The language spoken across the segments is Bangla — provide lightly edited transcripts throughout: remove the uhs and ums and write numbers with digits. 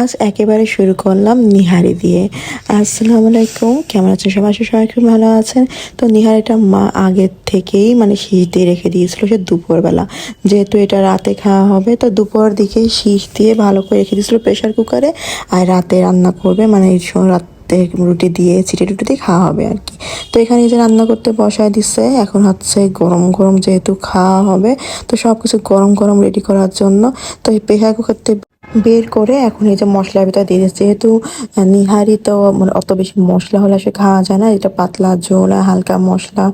আজ একেবারে শুরু করলাম নিহারি দিয়ে। আসসালামু আলাইকুম, কেমন আছেন সবাই? সবাই খুব ভালো আছেন। তো নিহারিটা মা আগের থেকেই শীষ দিয়ে রেখে দিয়েছিল সে দুপুরবেলা, যেহেতু এটা রাতে খাওয়া হবে তো দুপুর দিকেই শীষ দিয়ে ভালো করে রেখে দিয়েছিল প্রেশার কুকারে। আর রাতে রান্না করবে রাতে রুটি দিয়ে চিটে রুটি দিয়ে খাওয়া হবে আর কি। তো এখানে যে রান্না করতে বসায় দিচ্ছে, এখন হচ্ছে গরম গরম যেহেতু খাওয়া হবে তো সব কিছু গরম গরম রেডি করার জন্য। তো এই প্রেশার কুকারতে বের করে এখন এই যে মশলার ভিতরে দিয়ে দিচ্ছে, যেহেতু নিহারি তো অত বেশি মশলা হলে সে খাওয়া যায় না, এটা পাতলা ঝোল হালকা মশলা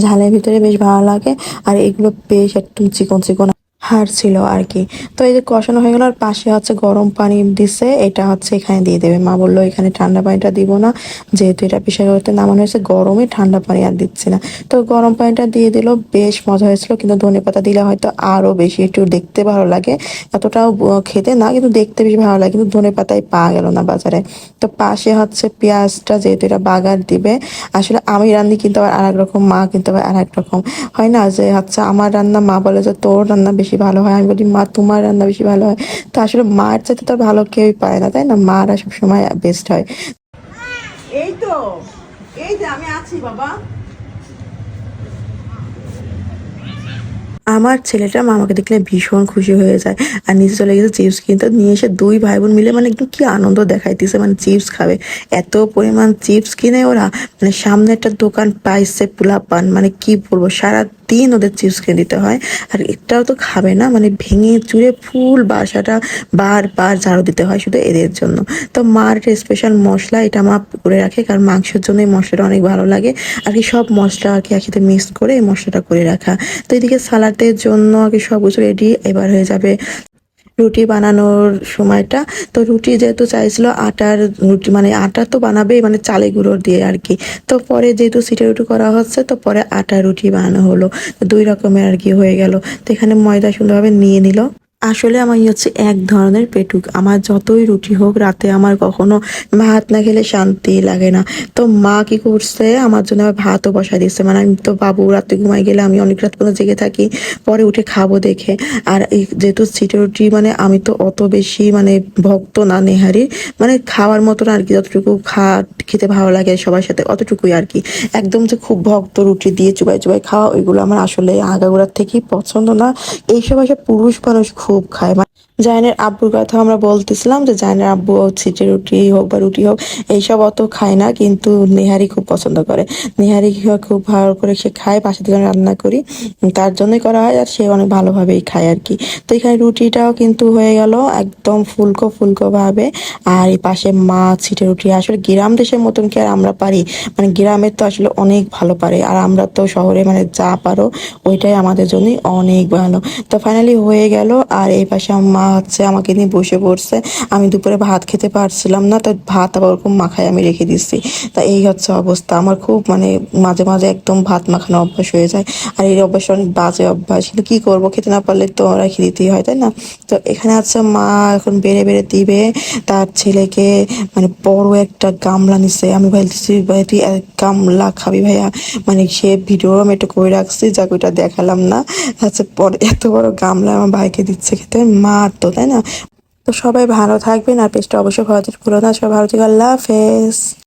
ঝালের ভিতরে বেশ ভালো লাগে। আর এগুলো বেশ একটু চিকন চিকন হাড় ছিল আর কি। তো এই যে কষানো হয়ে গেল, আর পাশে হচ্ছে গরম পানি দিছে, এটা হচ্ছে এখানে দিয়ে দেবে। মা বললো এখানে ঠান্ডা পানিটা দিব না, যেহেতু এটা প্রেশার করতে নামানো হয়েছে গরমে, ঠান্ডা পানি আর দিচ্ছি না। তো গরম পানিটা দিয়ে দিল, বেশ মজা হয়েছিল। কিন্তু ধনেপাতা দিলে হয়তো আরো বেশি একটু দেখতে ভালো লাগে, এতটাও খেতে না কিন্তু দেখতে বেশি ভালো লাগে, কিন্তু ধনেপাতাই পাওয়া গেল না বাজারে। তো পাশে হচ্ছে পেঁয়াজটা, যেহেতু এটা বাগার দিবে। আসলে আমি রান্নি কিন্তু আবার আর এক রকম, মা কিন্তু আবার আর এক রকম। হয় না যে হচ্ছে আমার রান্না মা বলে যে তোর রান্না বেশি ভালো হয়, আমি বলি মা তোমার রান্না বেশি ভালো হয়। তো আসলে মার চাইতে তো আর ভালো কেউই পারে না, তাই না? মারা সবসময় বেস্ট হয়। এই তো, এই যে আমি আছি বাবা। আমার ছেলেটা মামাকে দেখলে ভীষণ খুশি হয়ে যায়, আর নিচে চলে গেছে চিপস কিনতে। নিয়ে এসে দুই ভাই বোন মিলে একটু কি আনন্দ দেখাইতেছে, চিপস খাবে। এত পরিমাণ চিপস কিনে ওরা, সামনে একটা দোকান পাইছে পোলাপান, কি বলবো, সারা দিন ওদের চিপস কিনে দিতে হয়। আর একটাও তো খাবে না, ভেঙে চুরে ফুল বাসাটা বারবার ঝাড়ু দিতে হয় শুধু এদের জন্য। তো মার স্পেশাল মশলা এটা মা করে রাখে, কারণ মাংসের জন্য এই মশলাটা অনেক ভালো লাগে আর কি। সব মশলা আর কি একসাথে মিক্স করে এই মশলাটা করে রাখা। তো এদিকে সালাদের জন্য আর কি সব কিছু রেডি, এবার হয়ে যাবে রুটি বানানোর সময়টা। তো রুটি যেহেতু চাইছিল আটার রুটি, আটা তো বানাবেই, চালে গুঁড়ো দিয়ে আর কি। তো পরে যেহেতু সিটে রুটি করা হচ্ছে, তো পরে আটা রুটি বানানো হলো। তো দুই রকমের আর কি হয়ে গেল। তো এখানে ময়দা সুন্দরভাবে নিয়ে নিল। আসলে আমি হচ্ছে এক ধরনের পেটুক, আমার যতই রুটি হোক রাতে আমার কখনো ভাত না খেলে শান্তি লাগে না। তো মা কি করছে, আমার জন্য আবার ভাতও বসাই দিচ্ছে। আমি তো বাবু রাতে ঘুমাই গেলে আমি অনেক রাত পর্যন্ত জেগে থাকি, পরে উঠে খাবো দেখে। আর এই যেহেতু সিটে রুটি আমি তো অত বেশি ভক্ত না নেহারির, খাওয়ার মতো না আর কি, যতটুকু খেতে ভালো লাগে সবার সাথে অতটুকুই আর কি। একদম যে খুব ভক্ত রুটি দিয়ে চুবাই চুবাই খাওয়া, ওইগুলো আমার আসলে আগাগোড়ার থেকেই পছন্দ না। এইসব আসলে পুরুষ মানুষ খুব খায়। জায়নের আব্বুর কথা আমরা বলতেছিলাম, যে জায়নের আব্বু ছিটে রুটি হোক বা রুটি হোক এইসব অত খায় না, কিন্তু নেহারি খুব পছন্দ করে। নেহারি খুব ভালো করে সে খায়, পাশে থেকে রান্না করি তার জন্যই করা হয়, আর সে অনেক ভালোভাবেই খায় আর কি। তো এখানে রুটিটাও কিন্তু হয়ে গেল একদম ফুলকো ফুলকো ভাবে। আর এই পাশে মা ছিটে রুটি, আসলে গ্রাম দেশের মতন কি আর আমরা পারি? গ্রামের তো আসলে অনেক ভালো পারে, আর আমরা তো শহরে যা পারো ওইটাই আমাদের জন্য অনেক ভালো। তো ফাইনালি হয়ে গেল। আর এই পাশে আমার মা হচ্ছে আমাকে নিয়ে বসে পড়ছে। আমি দুপুরে ভাত খেতে পারছিলাম না, তো ভাত আবার ওরকম মাখায় আমি রেখে দিচ্ছি। তা এই হচ্ছে অবস্থা আমার, খুব মাঝে মাঝে একদম ভাত মাখানো অভ্যাস হয়ে যায়। আর এই অভ্যাস অনেক বাজে অভ্যাস, কিন্তু কি করবো, খেতে না পারলে তো রেখে দিতেই হয়, তাই না? তো এখানে হচ্ছে মা এখন বেড়ে বেড়ে দিবে তার ছেলেকে। বড় একটা গামলা নিছে, আমি ভাবতেছি ভাই তুই এক গামলা খাবি ভাইয়া? সে ভিডিও আমি একটু করে রাখছি, যাকে ওইটা দেখালাম না। আচ্ছা, পরে এত বড় গামলা আমার ভাইকে দিচ্ছে খেতে, মার তো, তাই না? তো সবাই ভালো থাকবেন, আর পেজটা অবশ্যই ভালো ভুলো না। সবাই ভালো থেকে, আল্লাহ হাফেজ।